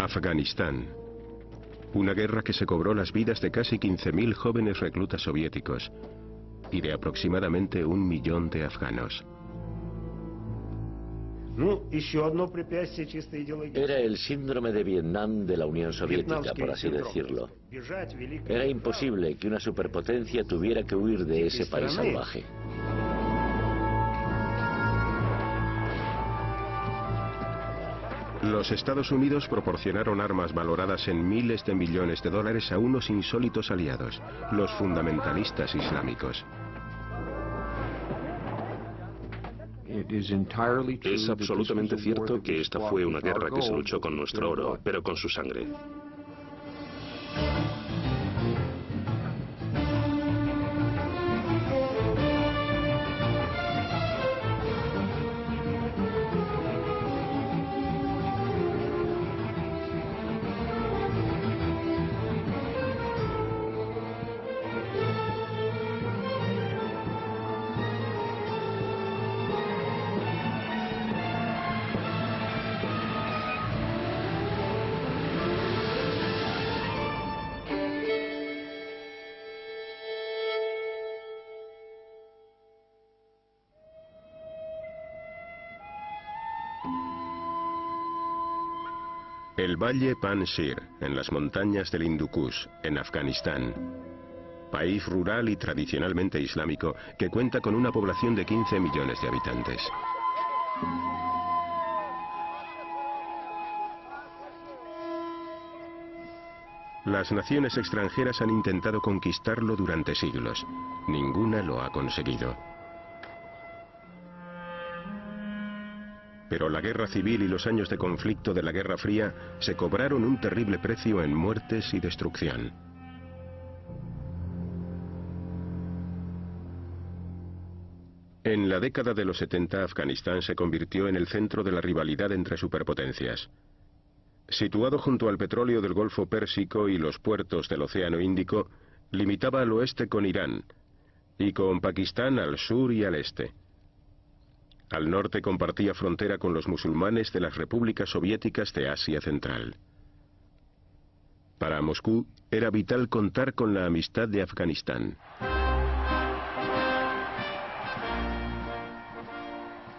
Afganistán. Una guerra que se cobró las vidas de casi 15.000 jóvenes reclutas soviéticos y de aproximadamente 1 millón de afganos. Era el síndrome de Vietnam de la Unión Soviética, por así decirlo. Era imposible que una superpotencia tuviera que huir de ese país salvaje. Los Estados Unidos proporcionaron armas valoradas en miles de millones de dólares a unos insólitos aliados, los fundamentalistas islámicos. Es absolutamente cierto que esta fue una guerra que se luchó con nuestro oro, pero con su sangre. El valle Panjshir, en las montañas del Hindu Kush, en Afganistán. País rural y tradicionalmente islámico que cuenta con una población de 15 millones de habitantes. Las naciones extranjeras han intentado conquistarlo durante siglos. Ninguna lo ha conseguido. Pero la guerra civil y los años de conflicto de la Guerra Fría se cobraron un terrible precio en muertes y destrucción. En la década de los 70, Afganistán se convirtió en el centro de la rivalidad entre superpotencias. Situado junto al petróleo del Golfo Pérsico y los puertos del Océano Índico, limitaba al oeste con Irán y con Pakistán al sur y al este. Al norte compartía frontera con los musulmanes de las repúblicas soviéticas de Asia Central. Para Moscú era vital contar con la amistad de Afganistán.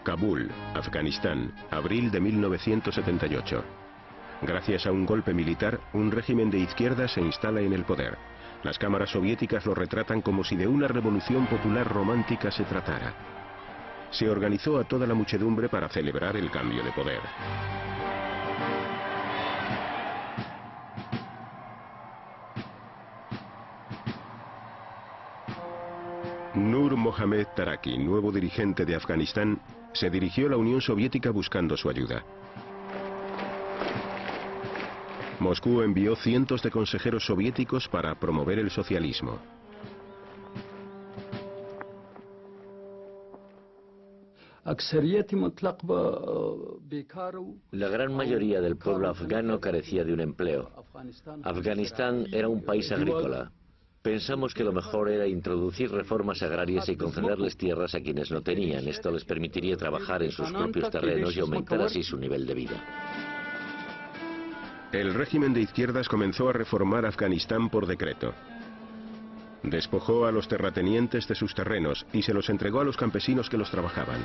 Kabul, Afganistán, abril de 1978. Gracias a un golpe militar, un régimen de izquierda se instala en el poder. Las cámaras soviéticas lo retratan como si de una revolución popular romántica se tratara. Se organizó a toda la muchedumbre para celebrar el cambio de poder. Nur Mohammad Taraki, nuevo dirigente de Afganistán, se dirigió a la Unión Soviética buscando su ayuda. Moscú envió cientos de consejeros soviéticos para promover el socialismo. La gran mayoría del pueblo afgano carecía de un empleo. Afganistán era un país agrícola. Pensamos que lo mejor era introducir reformas agrarias y concederles tierras a quienes no tenían. Esto les permitiría trabajar en sus propios terrenos y aumentar así su nivel de vida. El régimen de izquierdas comenzó a reformar Afganistán por decreto. Despojó a los terratenientes de sus terrenos y se los entregó a los campesinos que los trabajaban.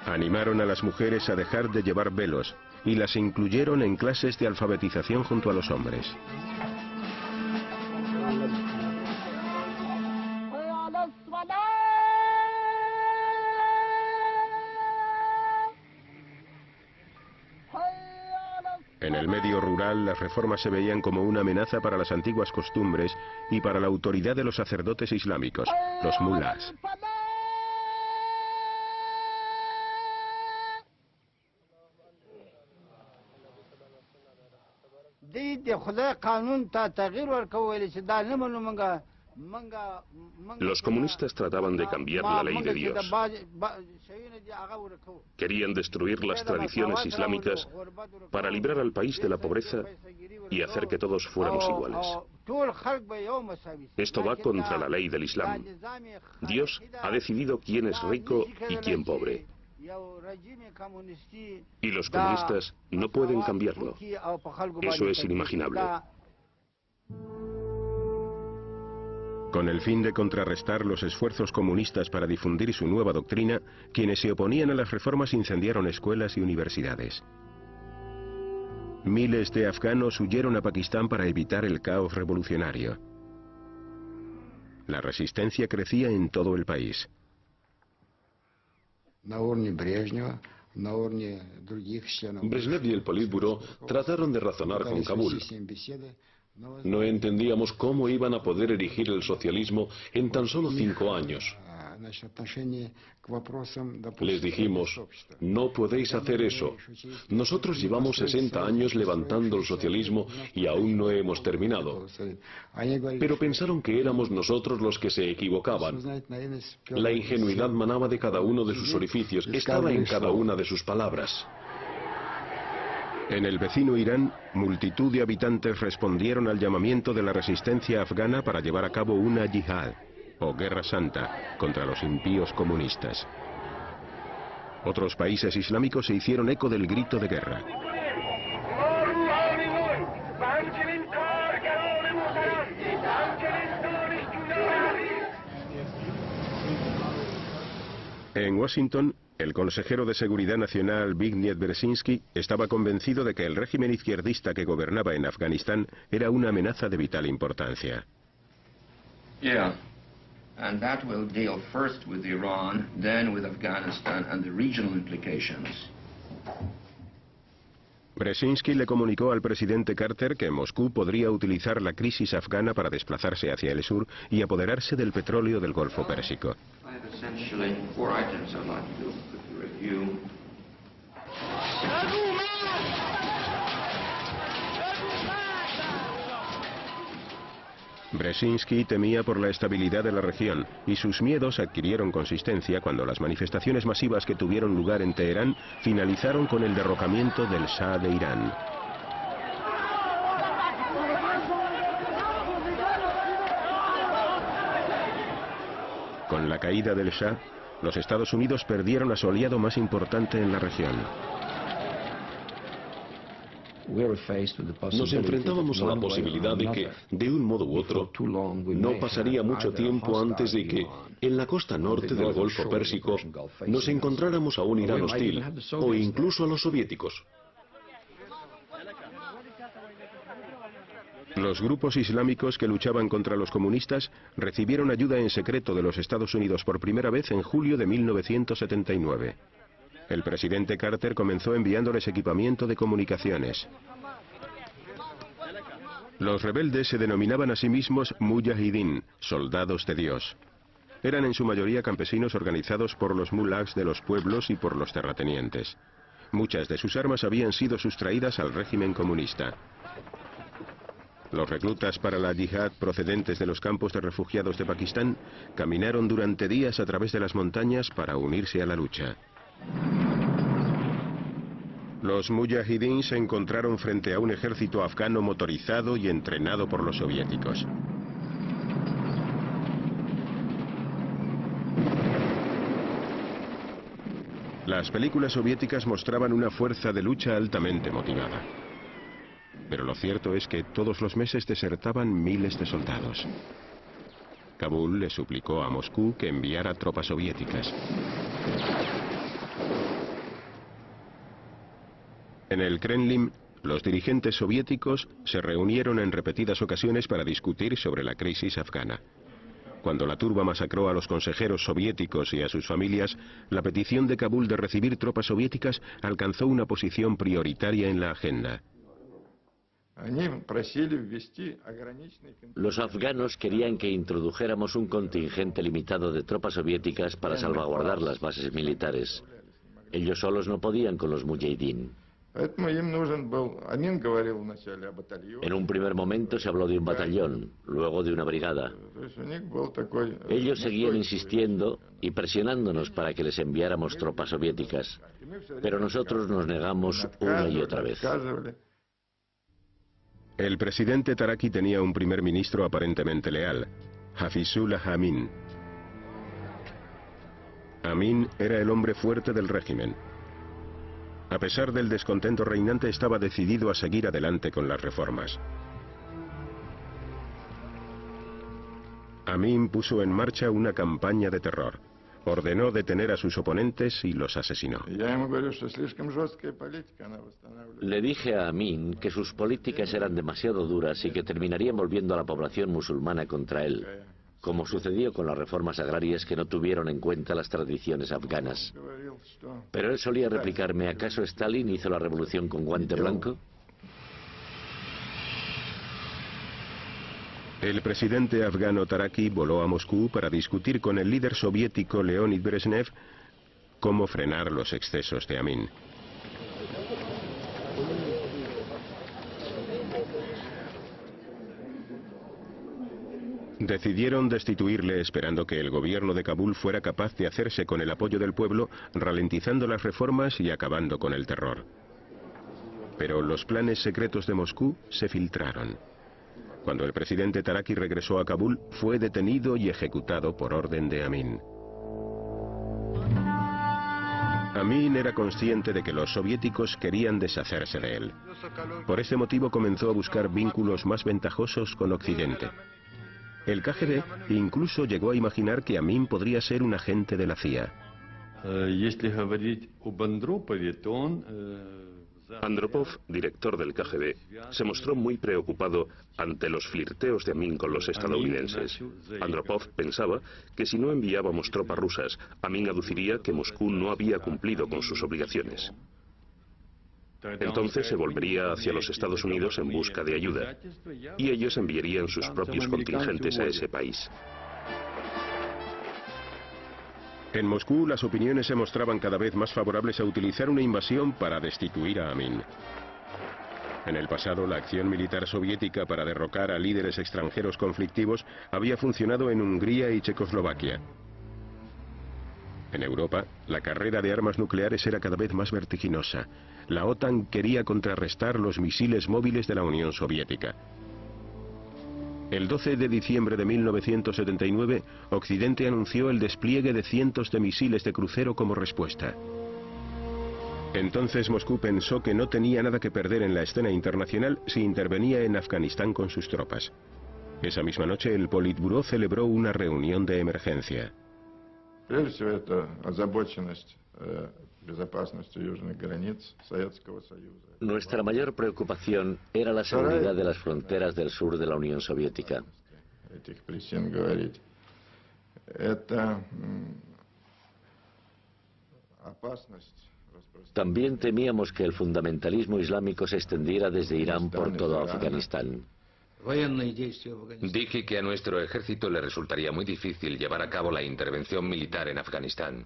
Animaron a las mujeres a dejar de llevar velos y las incluyeron en clases de alfabetización junto a los hombres. En el medio rural, las reformas se veían como una amenaza para las antiguas costumbres y para la autoridad de los sacerdotes islámicos, los mulás. Los comunistas trataban de cambiar la ley de Dios. Querían destruir las tradiciones islámicas para librar al país de la pobreza y hacer que todos fuéramos iguales. Esto va contra la ley del Islam. Dios ha decidido quién es rico y quién pobre. Y los comunistas no pueden cambiarlo. Eso es inimaginable. Con el fin de contrarrestar los esfuerzos comunistas para difundir su nueva doctrina, quienes se oponían a las reformas incendiaron escuelas y universidades. Miles de afganos huyeron a Pakistán para evitar el caos revolucionario. La resistencia crecía en todo el país. Brezhnev y el Politburó trataron de razonar con Kabul. No entendíamos cómo iban a poder erigir el socialismo en tan solo 5 años. Les dijimos, no podéis hacer eso. Nosotros llevamos 60 años levantando el socialismo y aún no hemos terminado. Pero pensaron que éramos nosotros los que se equivocaban. La ingenuidad manaba de cada uno de sus orificios, estaba en cada una de sus palabras. En el vecino Irán, multitud de habitantes respondieron al llamamiento de la resistencia afgana para llevar a cabo una yihad, o guerra santa, contra los impíos comunistas. Otros países islámicos se hicieron eco del grito de guerra. En Washington, el consejero de Seguridad Nacional Zbigniew Brzezinski estaba convencido de que el régimen izquierdista que gobernaba en Afganistán era una amenaza de vital importancia. And that will deal first with Iran, then with Afghanistan and the regional implications. Brzezinski le comunicó al presidente Carter que Moscú podría utilizar la crisis afgana para desplazarse hacia el sur y apoderarse del petróleo del Golfo Pérsico. I have essentially 4 items I'd like to quickly review. Brzezinski temía por la estabilidad de la región y sus miedos adquirieron consistencia cuando las manifestaciones masivas que tuvieron lugar en Teherán finalizaron con el derrocamiento del Shah de Irán. Con la caída del Shah, los Estados Unidos perdieron a su aliado más importante en la región. Nos enfrentábamos a la posibilidad de que, de un modo u otro, no pasaría mucho tiempo antes de que, en la costa norte del Golfo Pérsico, nos encontráramos a un Irán hostil, o incluso a los soviéticos. Los grupos islámicos que luchaban contra los comunistas recibieron ayuda en secreto de los Estados Unidos por primera vez en julio de 1979. El presidente Carter comenzó enviándoles equipamiento de comunicaciones. Los rebeldes se denominaban a sí mismos Mujahideen, soldados de Dios. Eran en su mayoría campesinos organizados por los mulás de los pueblos y por los terratenientes. Muchas de sus armas habían sido sustraídas al régimen comunista. Los reclutas para la yihad procedentes de los campos de refugiados de Pakistán caminaron durante días a través de las montañas para unirse a la lucha. Los mujahideen se encontraron frente a un ejército afgano motorizado y entrenado por los soviéticos. Las películas soviéticas mostraban una fuerza de lucha altamente motivada. Pero lo cierto es que todos los meses desertaban miles de soldados. Kabul le suplicó a Moscú que enviara tropas soviéticas. En el Kremlin, los dirigentes soviéticos se reunieron en repetidas ocasiones para discutir sobre la crisis afgana. Cuando la turba masacró a los consejeros soviéticos y a sus familias, la petición de Kabul de recibir tropas soviéticas alcanzó una posición prioritaria en la agenda. Los afganos querían que introdujéramos un contingente limitado de tropas soviéticas para salvaguardar las bases militares. Ellos solos no podían con los mujahideen. En un primer momento se habló de un batallón, luego de una brigada. Ellos seguían insistiendo y presionándonos para que les enviáramos tropas soviéticas, pero nosotros nos negamos una y otra vez. El presidente Taraki tenía un primer ministro aparentemente leal, Hafizullah Amin. Amin era el hombre fuerte del régimen. A pesar del descontento reinante, estaba decidido a seguir adelante con las reformas. Amin puso en marcha una campaña de terror. Ordenó detener a sus oponentes y los asesinó. Le dije a Amin que sus políticas eran demasiado duras y que terminarían volviendo a la población musulmana contra él, como sucedió con las reformas agrarias que no tuvieron en cuenta las tradiciones afganas. Pero él solía replicarme: ¿acaso Stalin hizo la revolución con guante blanco? El presidente afgano Taraki voló a Moscú para discutir con el líder soviético Leonid Brezhnev cómo frenar los excesos de Amin. Decidieron destituirle esperando que el gobierno de Kabul fuera capaz de hacerse con el apoyo del pueblo, ralentizando las reformas y acabando con el terror. Pero los planes secretos de Moscú se filtraron. Cuando el presidente Taraki regresó a Kabul, fue detenido y ejecutado por orden de Amin. Amin era consciente de que los soviéticos querían deshacerse de él. Por este motivo comenzó a buscar vínculos más ventajosos con Occidente. El KGB incluso llegó a imaginar que Amin podría ser un agente de la CIA. Andropov, director del KGB, se mostró muy preocupado ante los flirteos de Amin con los estadounidenses. Andropov pensaba que si no enviábamos tropas rusas, Amin aduciría que Moscú no había cumplido con sus obligaciones. Entonces se volvería hacia los Estados Unidos en busca de ayuda, y ellos enviarían sus propios contingentes a ese país. En Moscú, las opiniones se mostraban cada vez más favorables a utilizar una invasión para destituir a Amin. En el pasado, la acción militar soviética para derrocar a líderes extranjeros conflictivos había funcionado en Hungría y Checoslovaquia. En Europa, la carrera de armas nucleares era cada vez más vertiginosa. La OTAN quería contrarrestar los misiles móviles de la Unión Soviética. El 12 de diciembre de 1979, Occidente anunció el despliegue de cientos de misiles de crucero como respuesta. Entonces Moscú pensó que no tenía nada que perder en la escena internacional si intervenía en Afganistán con sus tropas. Esa misma noche, el Politburó celebró una reunión de emergencia. Nuestra mayor preocupación era la seguridad de las fronteras del sur de la Unión Soviética. También temíamos que el fundamentalismo islámico se extendiera desde Irán por todo Afganistán. Dije que a nuestro ejército le resultaría muy difícil llevar a cabo la intervención militar en Afganistán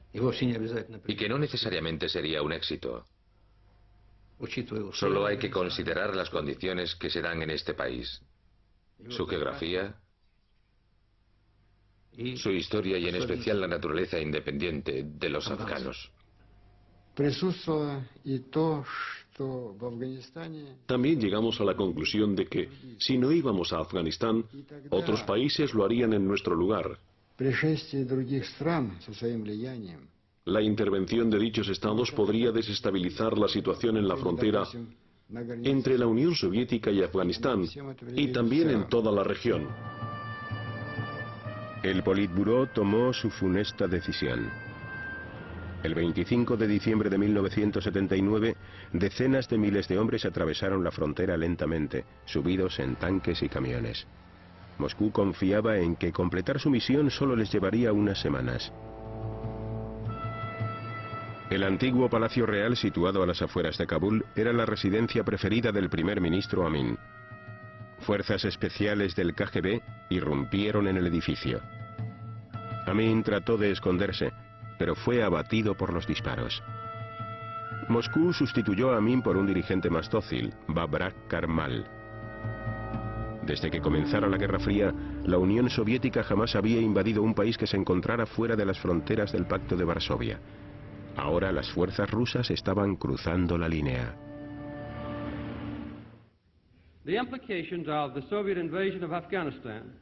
y que no necesariamente sería un éxito. Solo hay que considerar las condiciones que se dan en este país, su geografía, su historia y en especial la naturaleza independiente de los afganos. También llegamos a la conclusión de que, si no íbamos a Afganistán, otros países lo harían en nuestro lugar. La intervención de dichos estados podría desestabilizar la situación en la frontera entre la Unión Soviética y Afganistán, y también en toda la región. El Politburó tomó su funesta decisión. El 25 de diciembre de 1979, decenas de miles de hombres atravesaron la frontera lentamente, subidos en tanques y camiones. Moscú confiaba en que completar su misión solo les llevaría unas semanas. El antiguo Palacio Real, situado a las afueras de Kabul, era la residencia preferida del primer ministro Amin. Fuerzas especiales del KGB irrumpieron en el edificio. Amin trató de esconderse, pero fue abatido por los disparos. Moscú sustituyó a Amin por un dirigente más dócil, Babrak Karmal. Desde que comenzara la Guerra Fría, la Unión Soviética jamás había invadido un país que se encontrara fuera de las fronteras del Pacto de Varsovia. Ahora las fuerzas rusas estaban cruzando la línea. The implications of the Soviet invasion of Afghanistan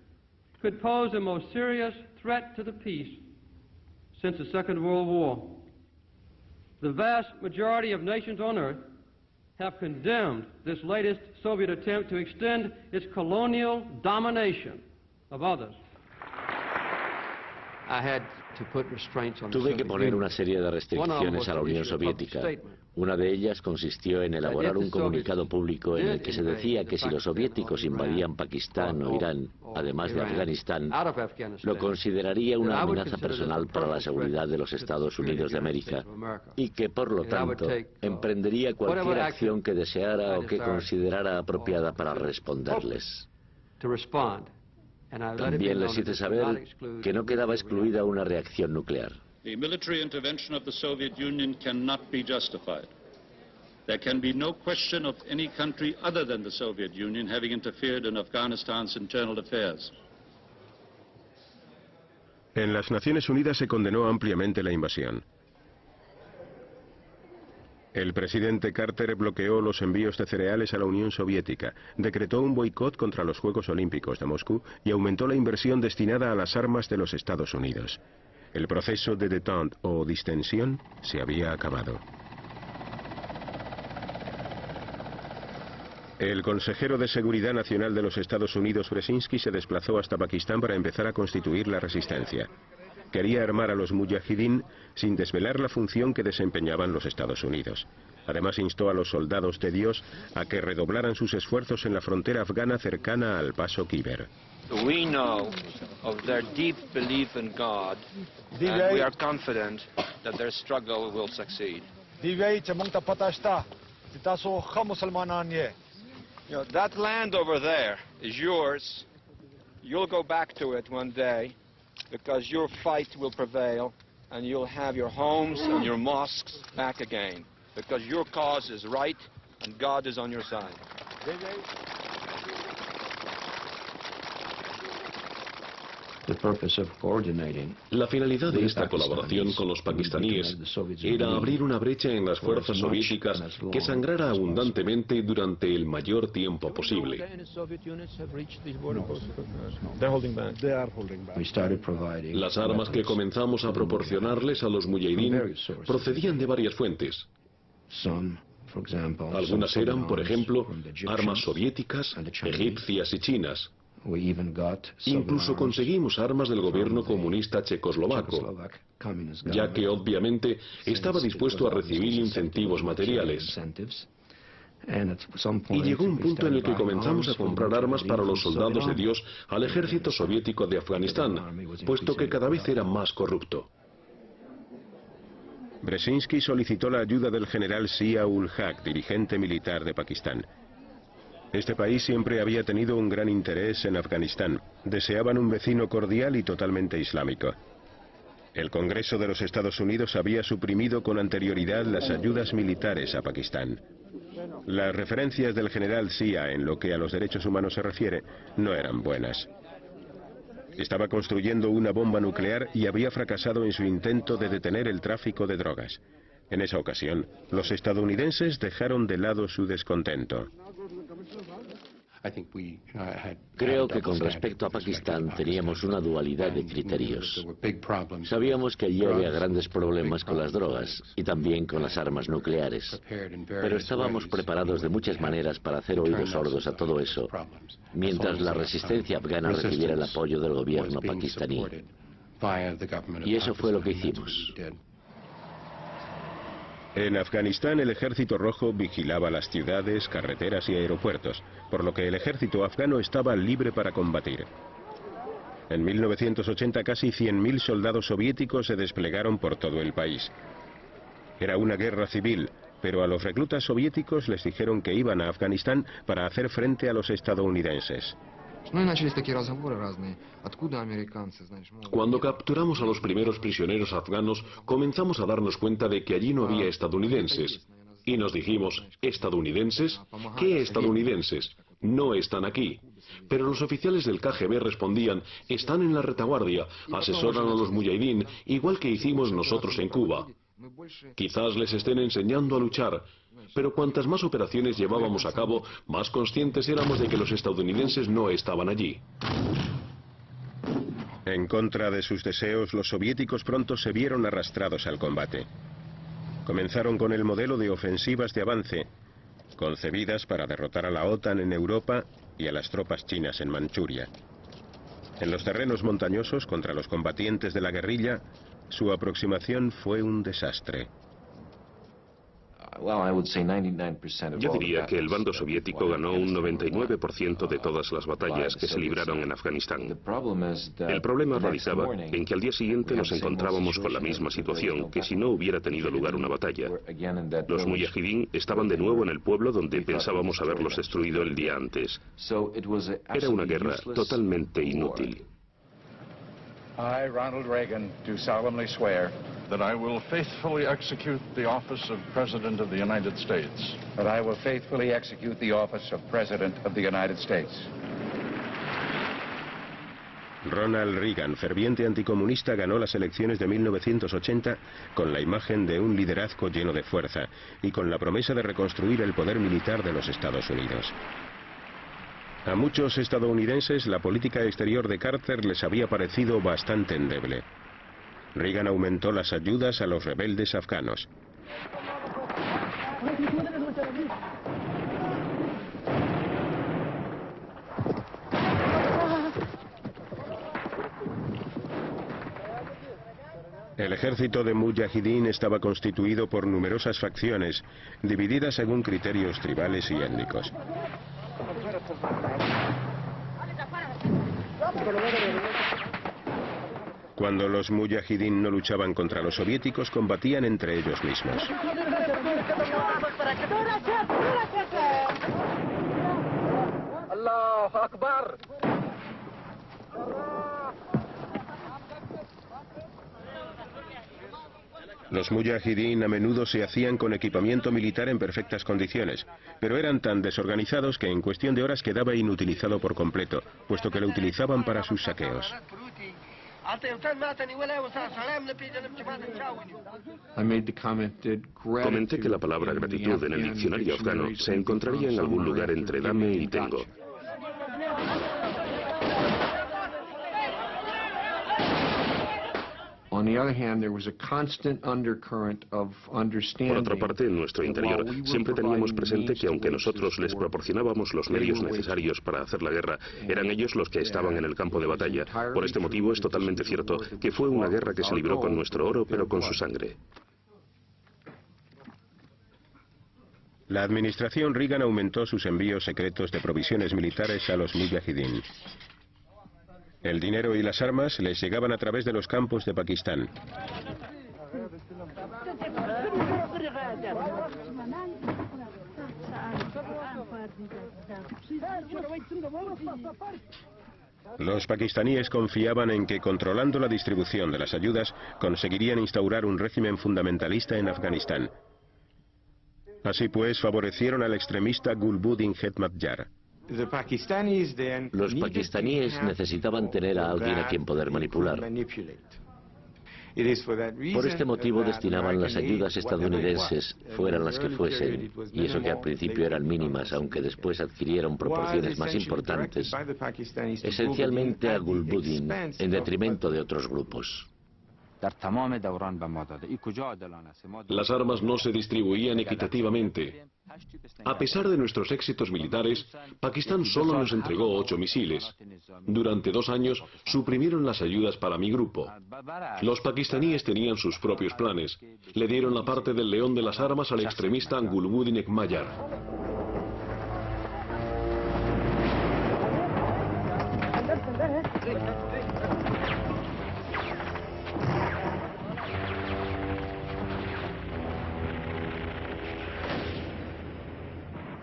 could pose a most serious threat to the peace since the Second World War. The vast majority of nations on earth have condemned this latest Soviet attempt to extend its colonial domination of others. Tuve que poner una serie de restricciones a la Unión Soviética. Una de ellas consistió en elaborar un comunicado público en el que se decía que si los soviéticos invadían Pakistán o Irán, además de Afganistán, lo consideraría una amenaza personal para la seguridad de los Estados Unidos de América y que, por lo tanto, emprendería cualquier acción que deseara o que considerara apropiada para responderles. También les hice saber que no quedaba excluida una reacción nuclear. The military intervention of the Soviet Union cannot be justified. There can be no question of any country other than the Soviet Union having interfered in Afghanistan's internal affairs. En las Naciones Unidas se condenó ampliamente la invasión. El presidente Carter bloqueó los envíos de cereales a la Unión Soviética, decretó un boicot contra los Juegos Olímpicos de Moscú y aumentó la inversión destinada a las armas de los Estados Unidos. El proceso de détente o distensión se había acabado. El consejero de Seguridad Nacional de los Estados Unidos, Brzezinski, se desplazó hasta Pakistán para empezar a constituir la resistencia. Quería armar a los mujahidín sin desvelar la función que desempeñaban los Estados Unidos. Además instó a los soldados de Dios a que redoblaran sus esfuerzos en la frontera afgana cercana al paso Khyber. We know of their deep belief in God, and we are confident that their struggle will succeed. That land over there is yours. You'll go back to it one day, because your fight will prevail, and you'll have your homes and your mosques back again, because your cause is right, and God is on your side. La finalidad de esta colaboración con los pakistaníes era abrir una brecha en las fuerzas soviéticas que sangrara abundantemente durante el mayor tiempo posible. Las armas que comenzamos a proporcionarles a los mujahidín procedían de varias fuentes. Algunas eran, por ejemplo, armas soviéticas, egipcias y chinas. Incluso conseguimos armas del gobierno comunista checoslovaco, ya que obviamente estaba dispuesto a recibir incentivos materiales. Y llegó un punto en el que comenzamos a comprar armas para los soldados de Dios al ejército soviético de Afganistán, puesto que cada vez era más corrupto. Brzezinski solicitó la ayuda del general Zia-ul-Haq, dirigente militar de Pakistán. Este país siempre había tenido un gran interés en Afganistán. Deseaban un vecino cordial y totalmente islámico. El Congreso de los Estados Unidos había suprimido con anterioridad las ayudas militares a Pakistán. Las referencias del general Zia en lo que a los derechos humanos se refiere no eran buenas. Estaba construyendo una bomba nuclear y había fracasado en su intento de detener el tráfico de drogas. En esa ocasión, los estadounidenses dejaron de lado su descontento. Creo que con respecto a Pakistán teníamos una dualidad de criterios. Sabíamos que allí había grandes problemas con las drogas y también con las armas nucleares, pero estábamos preparados de muchas maneras para hacer oídos sordos a todo eso, mientras la resistencia afgana recibiera el apoyo del gobierno pakistaní. Y eso fue lo que hicimos. En Afganistán el Ejército Rojo vigilaba las ciudades, carreteras y aeropuertos, por lo que el ejército afgano estaba libre para combatir. En 1980 casi 100.000 soldados soviéticos se desplegaron por todo el país. Era una guerra civil, pero a los reclutas soviéticos les dijeron que iban a Afganistán para hacer frente a los estadounidenses. Cuando capturamos a los primeros prisioneros afganos, comenzamos a darnos cuenta de que allí no había estadounidenses. Y nos dijimos, ¿estadounidenses? ¿Qué estadounidenses? No están aquí. Pero los oficiales del KGB respondían, están en la retaguardia, asesoran a los mujahidín, igual que hicimos nosotros en Cuba. Quizás les estén enseñando a luchar, pero cuantas más operaciones llevábamos a cabo, más conscientes éramos de que los estadounidenses no estaban allí. En contra de sus deseos, los soviéticos pronto se vieron arrastrados al combate. Comenzaron con el modelo de ofensivas de avance, concebidas para derrotar a la OTAN en Europa y a las tropas chinas en Manchuria. En los terrenos montañosos contra los combatientes de la guerrilla, su aproximación fue un desastre. Yo diría que el bando soviético ganó un 99% de todas las batallas que se libraron en Afganistán. El problema radicaba en que al día siguiente nos encontrábamos con la misma situación que si no hubiera tenido lugar una batalla. Los mujahidín estaban de nuevo en el pueblo donde pensábamos haberlos destruido el día antes. Era una guerra totalmente inútil. I, Ronald Reagan, do solemnly swear that I will faithfully execute the office of President of the United States. That I will faithfully execute the office of President of the United States. Ronald Reagan, ferviente anticomunista, ganó las elecciones de 1980 con la imagen de un liderazgo lleno de fuerza y con la promesa de reconstruir el poder militar de los Estados Unidos. A muchos estadounidenses la política exterior de Carter les había parecido bastante endeble. Reagan aumentó las ayudas a los rebeldes afganos. El ejército de Mujahideen estaba constituido por numerosas facciones, divididas según criterios tribales y étnicos. Cuando los mujahidín no luchaban contra los soviéticos, combatían entre ellos mismos. Allahu Akbar. Los mujahidín a menudo se hacían con equipamiento militar en perfectas condiciones, pero eran tan desorganizados que en cuestión de horas quedaba inutilizado por completo, puesto que lo utilizaban para sus saqueos. Comenté que la palabra gratitud en el diccionario afgano se encontraría en algún lugar entre dame y tengo. Por otra parte, en nuestro interior siempre teníamos presente que aunque nosotros les proporcionábamos los medios necesarios para hacer la guerra, eran ellos los que estaban en el campo de batalla. Por este motivo es totalmente cierto que fue una guerra que se libró con nuestro oro, pero con su sangre. La administración Reagan aumentó sus envíos secretos de provisiones militares a los mujahidín. El dinero y las armas les llegaban a través de los campos de Pakistán. Los pakistaníes confiaban en que, controlando la distribución de las ayudas, conseguirían instaurar un régimen fundamentalista en Afganistán. Así pues, favorecieron al extremista Gulbuddin Hekmatyar. Los pakistaníes necesitaban tener a alguien a quien poder manipular. Por este motivo destinaban las ayudas estadounidenses, fueran las que fuesen, y eso que al principio eran mínimas, aunque después adquirieron proporciones más importantes, esencialmente a Gulbuddin, en detrimento de otros grupos. Las armas no se distribuían equitativamente. A pesar de nuestros éxitos militares, Pakistán solo nos entregó 8 misiles. Durante 2 años suprimieron las ayudas para mi grupo. Los pakistaníes tenían sus propios planes. Le dieron la parte del león de las armas al extremista Gulbuddin Hekmatyar.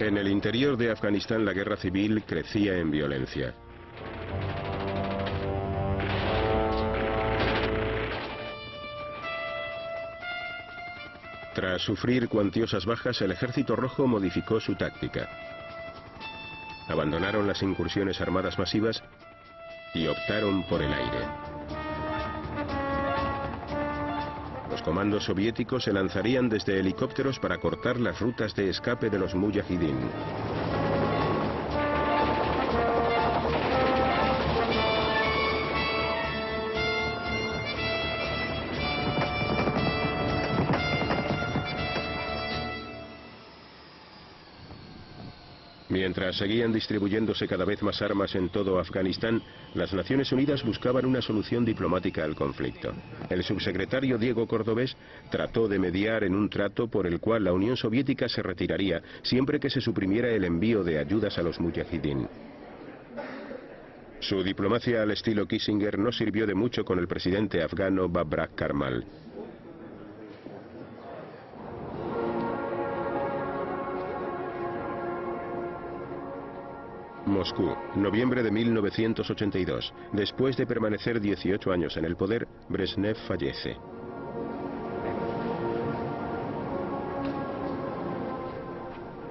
En el interior de Afganistán la guerra civil crecía en violencia. Tras sufrir cuantiosas bajas, el Ejército Rojo modificó su táctica. Abandonaron las incursiones armadas masivas y optaron por el aire. Los comandos soviéticos se lanzarían desde helicópteros para cortar las rutas de escape de los mujahidín. Mientras seguían distribuyéndose cada vez más armas en todo Afganistán, las Naciones Unidas buscaban una solución diplomática al conflicto. El subsecretario Diego Cordovés trató de mediar en un trato por el cual la Unión Soviética se retiraría siempre que se suprimiera el envío de ayudas a los mujahidín. Su diplomacia al estilo Kissinger no sirvió de mucho con el presidente afgano Babrak Karmal. Moscú, noviembre de 1982. Después de permanecer 18 años en el poder, Brezhnev fallece.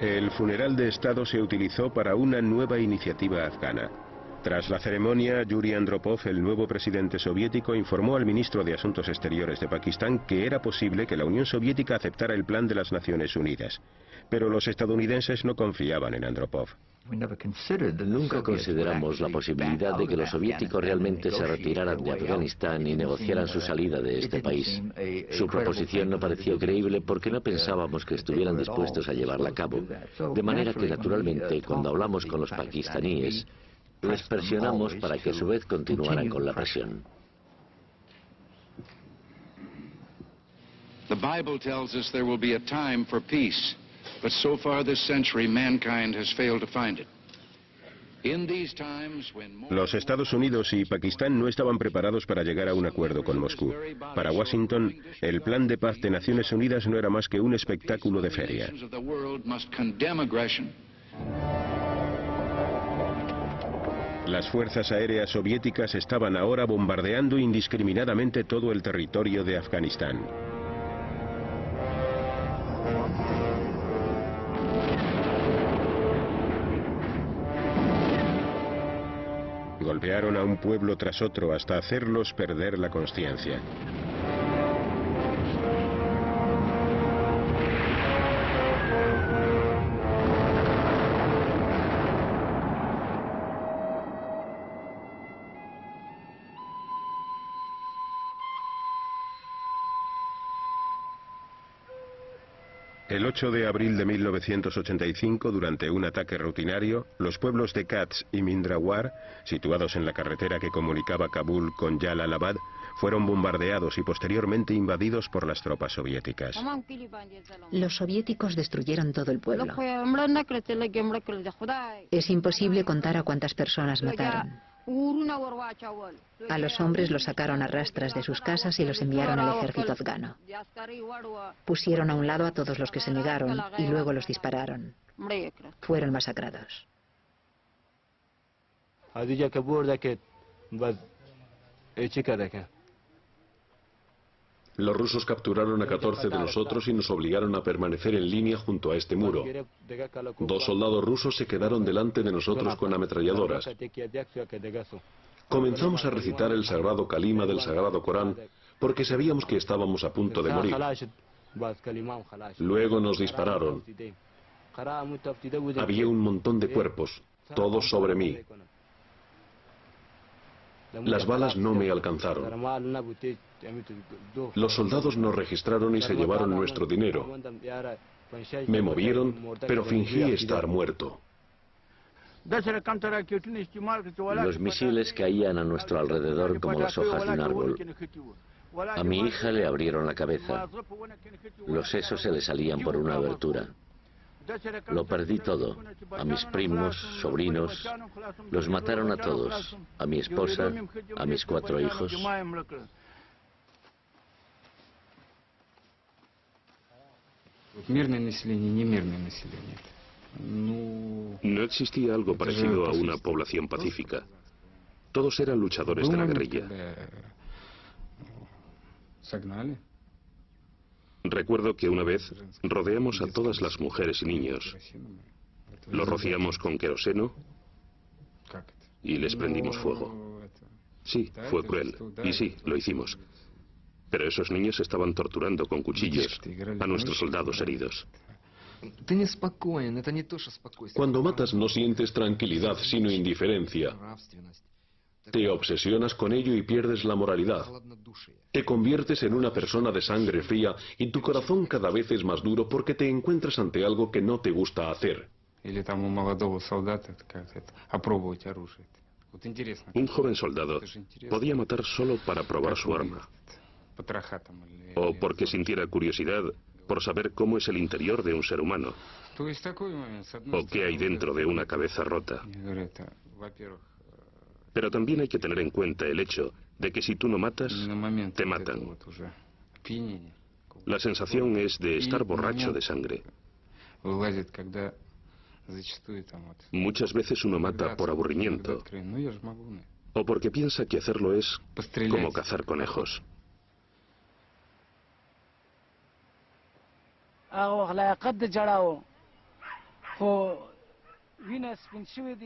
El funeral de Estado se utilizó para una nueva iniciativa afgana. Tras la ceremonia, Yuri Andropov, el nuevo presidente soviético, informó al ministro de Asuntos Exteriores de Pakistán que era posible que la Unión Soviética aceptara el plan de las Naciones Unidas. Pero los estadounidenses no confiaban en Andropov. Nunca consideramos la posibilidad de que los soviéticos realmente se retiraran de Afganistán y negociaran su salida de este país. Su proposición no pareció creíble porque no pensábamos que estuvieran dispuestos a llevarla a cabo. De manera que, naturalmente, cuando hablamos con los pakistaníes, les presionamos para que a su vez continuaran con la presión. The Bible tells us there will be a time for peace, but so far this century mankind has failed to find it. Los Estados Unidos y Pakistán no estaban preparados para llegar a un acuerdo con Moscú. Para Washington, el plan de paz de Naciones Unidas no era más que un espectáculo de feria. Las fuerzas aéreas soviéticas estaban ahora bombardeando indiscriminadamente todo el territorio de Afganistán. Golpearon a un pueblo tras otro hasta hacerlos perder la conciencia. El 8 de abril de 1985, durante un ataque rutinario, los pueblos de Kats y Mindrawar, situados en la carretera que comunicaba Kabul con Jalalabad, fueron bombardeados y posteriormente invadidos por las tropas soviéticas. Los soviéticos destruyeron todo el pueblo. Es imposible contar a cuántas personas mataron. A los hombres los sacaron a rastras de sus casas y los enviaron al ejército afgano. Pusieron a un lado a todos los que se negaron y luego los dispararon. Fueron masacrados. Los rusos capturaron a 14 de nosotros y nos obligaron a permanecer en línea junto a este muro. 2 soldados rusos se quedaron delante de nosotros con ametralladoras. Comenzamos a recitar el sagrado kalima del sagrado Corán porque sabíamos que estábamos a punto de morir. Luego nos dispararon. Había un montón de cuerpos, todos sobre mí. Las balas no me alcanzaron. Los soldados nos registraron y se llevaron nuestro dinero. Me movieron, pero fingí estar muerto. Los misiles caían a nuestro alrededor como las hojas de un árbol. A mi hija le abrieron la cabeza. Los sesos se le salían por una abertura. Lo perdí todo. A mis primos, sobrinos, los mataron a todos. A mi esposa, a mis 4 hijos. No existía algo parecido a una población pacífica. Todos eran luchadores de la guerrilla. Recuerdo que una vez rodeamos a todas las mujeres y niños. Los rociamos con queroseno y les prendimos fuego. Sí, fue cruel. Y sí, lo hicimos. Pero esos niños estaban torturando con cuchillos a nuestros soldados heridos. Cuando matas no sientes tranquilidad, sino indiferencia. Te obsesionas con ello y pierdes la moralidad. Te conviertes en una persona de sangre fría y tu corazón cada vez es más duro porque te encuentras ante algo que no te gusta hacer. Un joven soldado podía matar solo para probar su arma, o porque sintiera curiosidad por saber cómo es el interior de un ser humano, o qué hay dentro de una cabeza rota. Pero también hay que tener en cuenta el hecho de que si tú no matas, te matan. La sensación es de estar borracho de sangre. Muchas veces uno mata por aburrimiento, o porque piensa que hacerlo es como cazar conejos.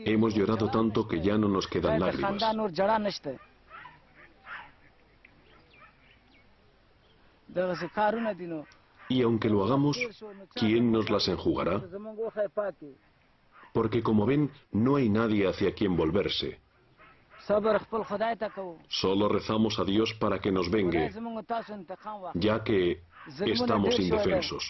Hemos llorado tanto que ya no nos quedan lágrimas. Y aunque lo hagamos, ¿quién nos las enjugará? Porque como ven, no hay nadie hacia quien volverse. Solo rezamos a Dios para que nos vengue, ya que estamos indefensos.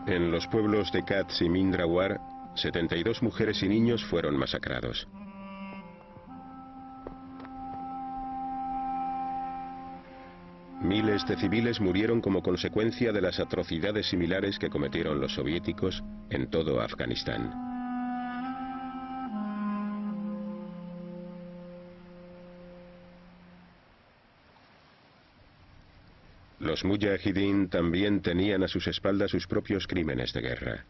En los pueblos de Kats y Mindrawar, 72 mujeres y niños fueron masacrados. Miles de civiles murieron como consecuencia de las atrocidades similares que cometieron los soviéticos en todo Afganistán. Los mujahidín también tenían a sus espaldas sus propios crímenes de guerra.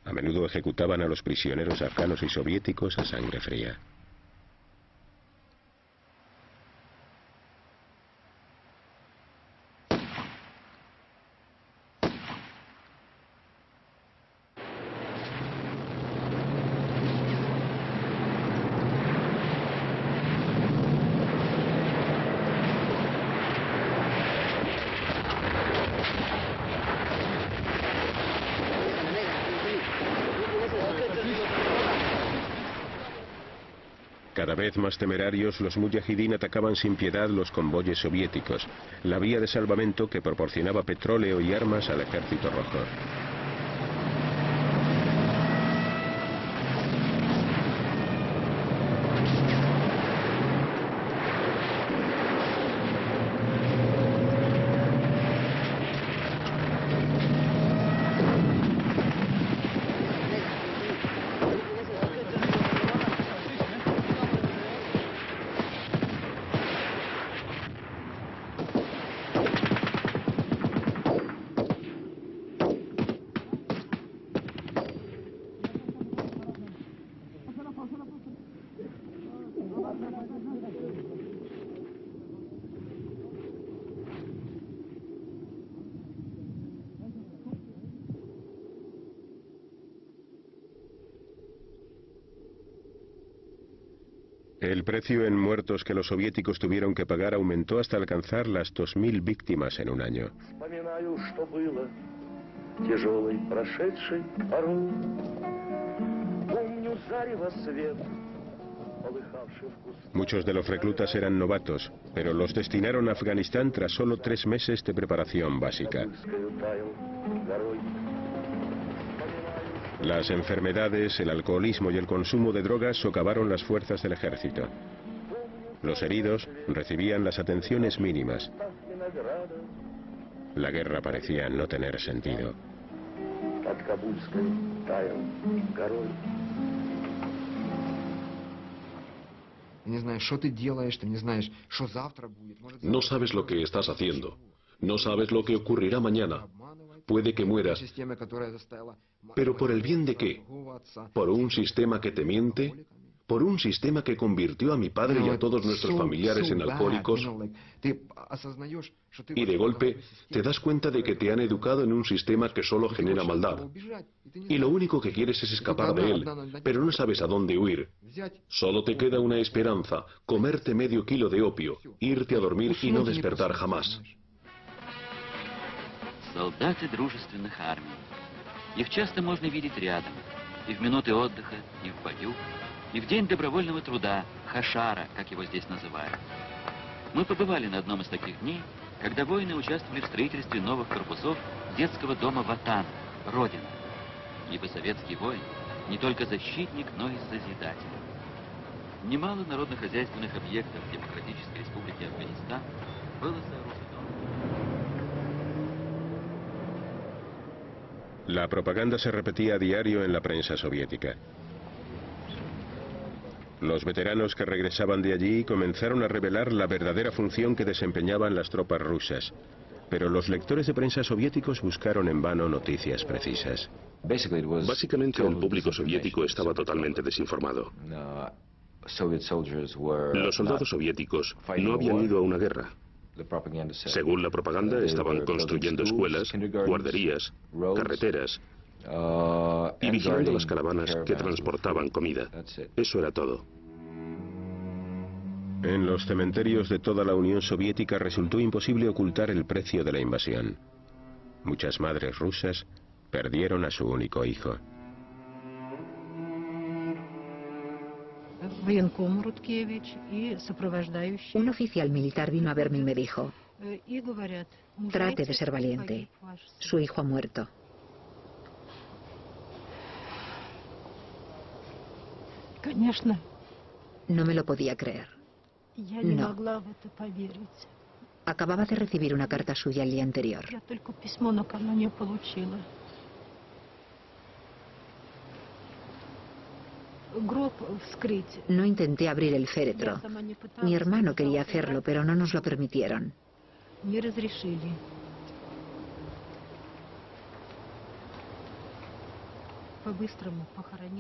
A menudo ejecutaban a los prisioneros afganos y soviéticos a sangre fría. Cada vez más temerarios, los mujahidín atacaban sin piedad los convoyes soviéticos, la vía de salvamento que proporcionaba petróleo y armas al ejército rojo. El precio en muertos que los soviéticos tuvieron que pagar aumentó hasta alcanzar las 2000 víctimas en un año. Muchos de los reclutas eran novatos, pero los destinaron a Afganistán tras solo 3 meses de preparación básica. Las enfermedades, el alcoholismo y el consumo de drogas socavaron las fuerzas del ejército. Los heridos recibían las atenciones mínimas. La guerra parecía no tener sentido. No sabes lo que estás haciendo. No sabes lo que ocurrirá mañana. Puede que mueras. ¿Pero por el bien de qué? ¿Por un sistema que te miente? ¿Por un sistema que convirtió a mi padre y a todos nuestros familiares en alcohólicos? Y de golpe te das cuenta de que te han educado en un sistema que solo genera maldad. Y lo único que quieres es escapar de él, pero no sabes a dónde huir. Solo te queda una esperanza: comerte medio kilo de opio, irte a dormir y no despertar jamás. Солдаты дружественных армий. Их часто можно видеть рядом, и в минуты отдыха, и в бою. и в День добровольного труда, Хашара, как его здесь называют. Мы побывали на одном из таких дней, когда воины участвовали в строительстве новых корпусов детского дома Ватан, Родина. Ибо советский воин не только защитник, но и созидатель. Немало народно-хозяйственных объектов Демократической Республики Афганистан было сооружено. La propaganda se repetía a diario en la prensa soviética. Los veteranos que regresaban de allí comenzaron a revelar la verdadera función que desempeñaban las tropas rusas, pero los lectores de prensa soviéticos buscaron en vano noticias precisas. Básicamente el público soviético estaba totalmente desinformado. Los soldados soviéticos no habían ido a una guerra. Según la propaganda, estaban construyendo escuelas, guarderías, carreteras y vigilando las caravanas que transportaban comida. Eso era todo. En los cementerios de toda la Unión Soviética resultó imposible ocultar el precio de la invasión. Muchas madres rusas perdieron a su único hijo. Un oficial militar vino a verme y me dijo: trate de ser valiente. Su hijo ha muerto. No me lo podía creer. No. Acababa de recibir una carta suya el día anterior. No intenté abrir el féretro. Mi hermano quería hacerlo, pero no nos lo permitieron.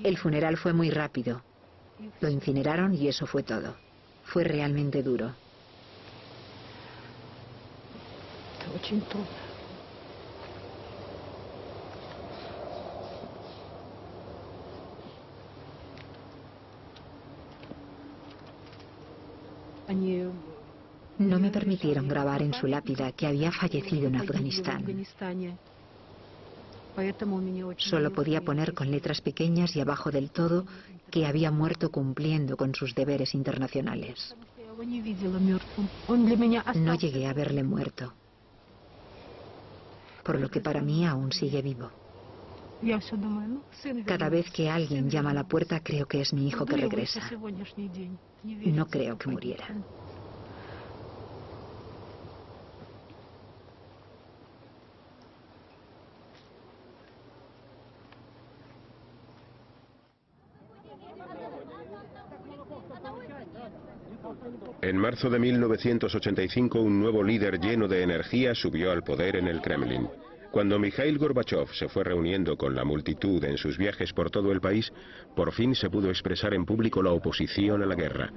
El funeral fue muy rápido. Lo incineraron y eso fue todo. Fue realmente duro. No me permitieron grabar en su lápida que había fallecido en Afganistán. Solo podía poner con letras pequeñas y abajo del todo que había muerto cumpliendo con sus deberes internacionales. No llegué a verle muerto, por lo que para mí aún sigue vivo. Cada vez que alguien llama a la puerta creo que es mi hijo que regresa. No creo que muriera. En marzo de 1985, un nuevo líder lleno de energía subió al poder en el Kremlin. Cuando Mikhail Gorbachev se fue reuniendo con la multitud en sus viajes por todo el país, por fin se pudo expresar en público la oposición a la guerra.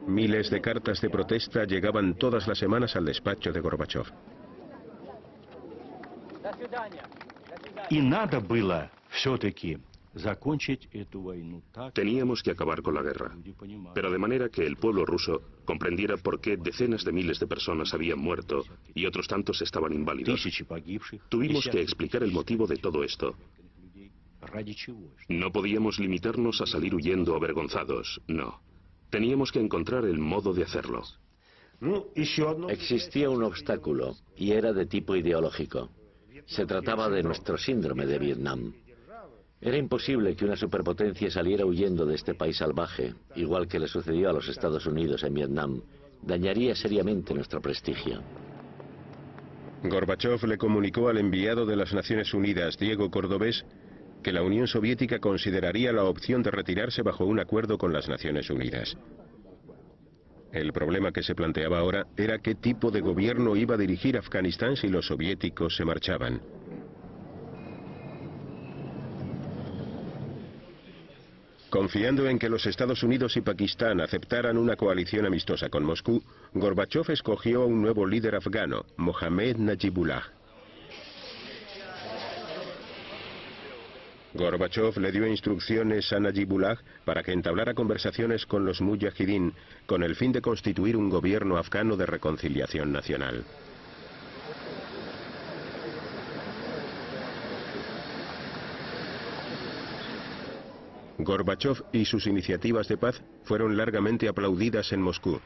Miles de cartas de protesta llegaban todas las semanas al despacho de Gorbachev. Y надо было все-таки. Teníamos que acabar con la guerra, pero de manera que el pueblo ruso comprendiera por qué decenas de miles de personas habían muerto y otros tantos estaban inválidos. Tuvimos que explicar el motivo de todo esto. No podíamos limitarnos a salir huyendo avergonzados, no. Teníamos que encontrar el modo de hacerlo. Existía un obstáculo y era de tipo ideológico. Se trataba de nuestro síndrome de Vietnam. Era imposible que una superpotencia saliera huyendo de este país salvaje, igual que le sucedió a los Estados Unidos en Vietnam. Dañaría seriamente nuestro prestigio. Gorbachev le comunicó al enviado de las Naciones Unidas, Diego Cordovés, que la Unión Soviética consideraría la opción de retirarse bajo un acuerdo con las Naciones Unidas. El problema que se planteaba ahora era qué tipo de gobierno iba a dirigir Afganistán si los soviéticos se marchaban. Confiando en que los Estados Unidos y Pakistán aceptaran una coalición amistosa con Moscú, Gorbachev escogió a un nuevo líder afgano, Mohammad Najibullah. Gorbachev le dio instrucciones a Najibullah para que entablara conversaciones con los mujahidín con el fin de constituir un gobierno afgano de reconciliación nacional. Gorbachov y sus iniciativas de paz fueron largamente aplaudidas en Moscú,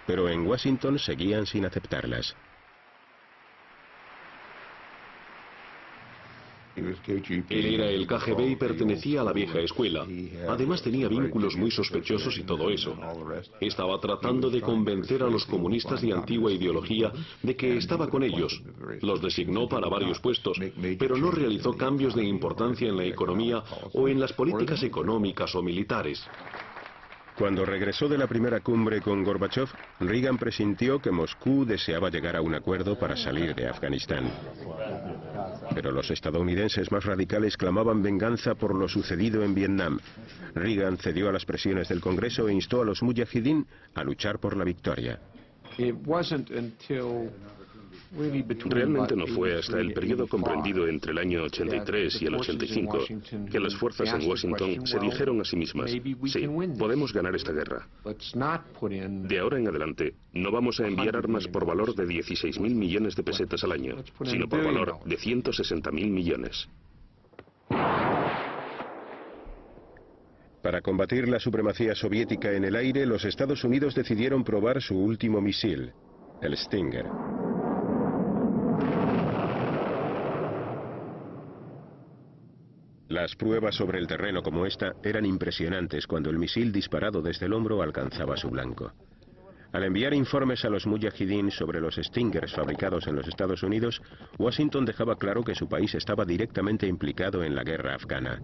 pero en Washington seguían sin aceptarlas. Él era el KGB y pertenecía a la vieja escuela. Además tenía vínculos muy sospechosos y todo eso. Estaba tratando de convencer a los comunistas de antigua ideología de que estaba con ellos. Los designó para varios puestos, pero no realizó cambios de importancia en la economía o en las políticas económicas o militares. Cuando regresó de la primera cumbre con Gorbachov, Reagan presintió que Moscú deseaba llegar a un acuerdo para salir de Afganistán. Pero los estadounidenses más radicales clamaban venganza por lo sucedido en Vietnam. Reagan cedió a las presiones del Congreso e instó a los mujahidín a luchar por la victoria. Realmente no fue hasta el periodo comprendido entre el año 83 y el 85 que las fuerzas en Washington se dijeron a sí mismas: sí, podemos ganar esta guerra. De ahora en adelante no vamos a enviar armas por valor de 16.000 millones de pesetas al año, sino por valor de 160.000 millones. Para combatir la supremacía soviética en el aire, los Estados Unidos decidieron probar su último misil, el Stinger. Las pruebas sobre el terreno como esta eran impresionantes cuando el misil disparado desde el hombro alcanzaba su blanco. Al enviar informes a los mujahidín sobre los Stingers fabricados en los Estados Unidos, Washington dejaba claro que su país estaba directamente implicado en la guerra afgana.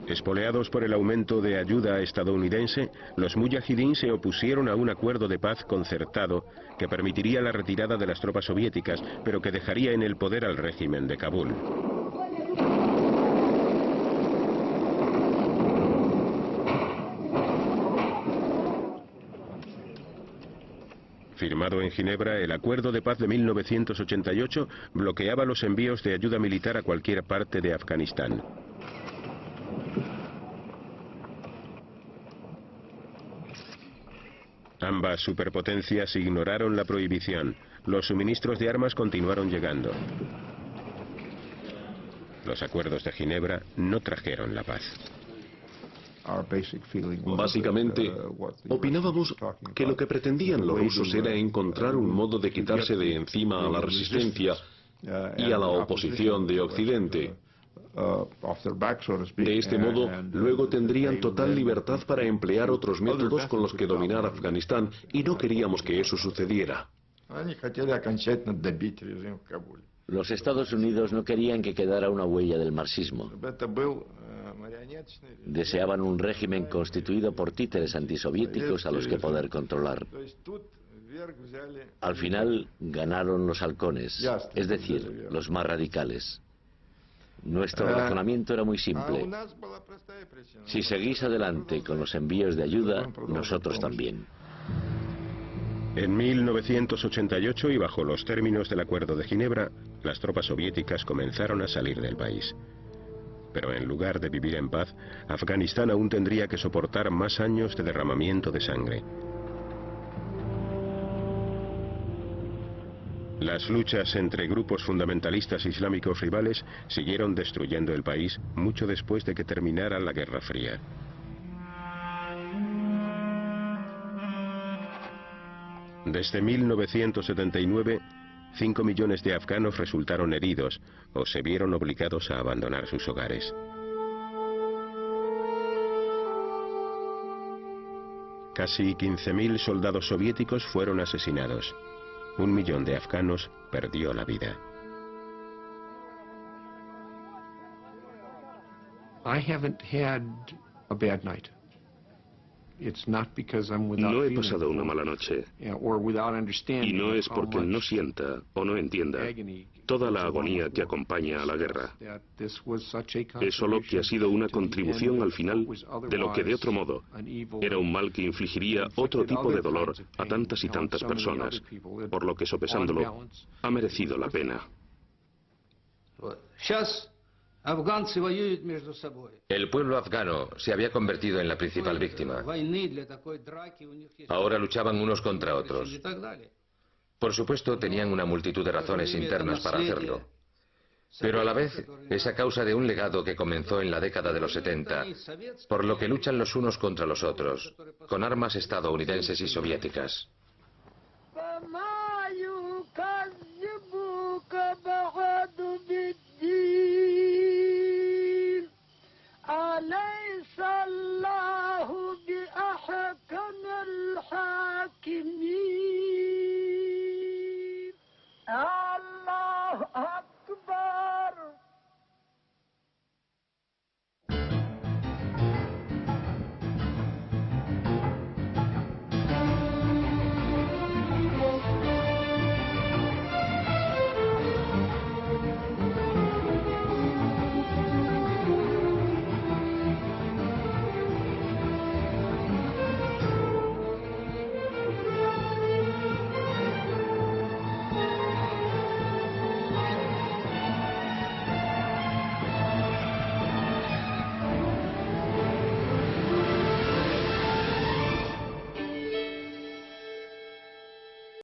Espoleados por el aumento de ayuda estadounidense, los mujahidín se opusieron a un acuerdo de paz concertado que permitiría la retirada de las tropas soviéticas, pero que dejaría en el poder al régimen de Kabul. Firmado en Ginebra, el Acuerdo de Paz de 1988 bloqueaba los envíos de ayuda militar a cualquier parte de Afganistán. Ambas superpotencias ignoraron la prohibición. Los suministros de armas continuaron llegando. Los acuerdos de Ginebra no trajeron la paz. Básicamente, opinábamos que lo que pretendían los rusos era encontrar un modo de quitarse de encima a la resistencia y a la oposición de Occidente. De este modo, luego tendrían total libertad para emplear otros métodos con los que dominar Afganistán, y no queríamos que eso sucediera. Los Estados Unidos no querían que quedara una huella del marxismo. Deseaban un régimen constituido por títeres antisoviéticos a los que poder controlar. Al final ganaron los halcones, es decir, los más radicales. Nuestro razonamiento era muy simple. Si seguís adelante con los envíos de ayuda, nosotros también. En 1988, y bajo los términos del Acuerdo de Ginebra, las tropas soviéticas comenzaron a salir del país. Pero en lugar de vivir en paz, Afganistán aún tendría que soportar más años de derramamiento de sangre. Las luchas entre grupos fundamentalistas islámicos rivales siguieron destruyendo el país mucho después de que terminara la Guerra Fría. Desde 1979, 5 millones de afganos resultaron heridos o se vieron obligados a abandonar sus hogares. Casi 15.000 soldados soviéticos fueron asesinados. 1 millón de afganos perdió la vida. No he pasado una mala noche. Y no es porque no sienta o no entienda toda la agonía que acompaña a la guerra. Es solo que ha sido una contribución al final de lo que de otro modo era un mal que infligiría otro tipo de dolor a tantas y tantas personas, por lo que sopesándolo ha merecido la pena. El pueblo afgano se había convertido en la principal víctima. Ahora luchaban unos contra otros. Por supuesto, tenían una multitud de razones internas para hacerlo. Pero a la vez es a causa de un legado que comenzó en la década de los 70, por lo que luchan los unos contra los otros, con armas estadounidenses y soviéticas.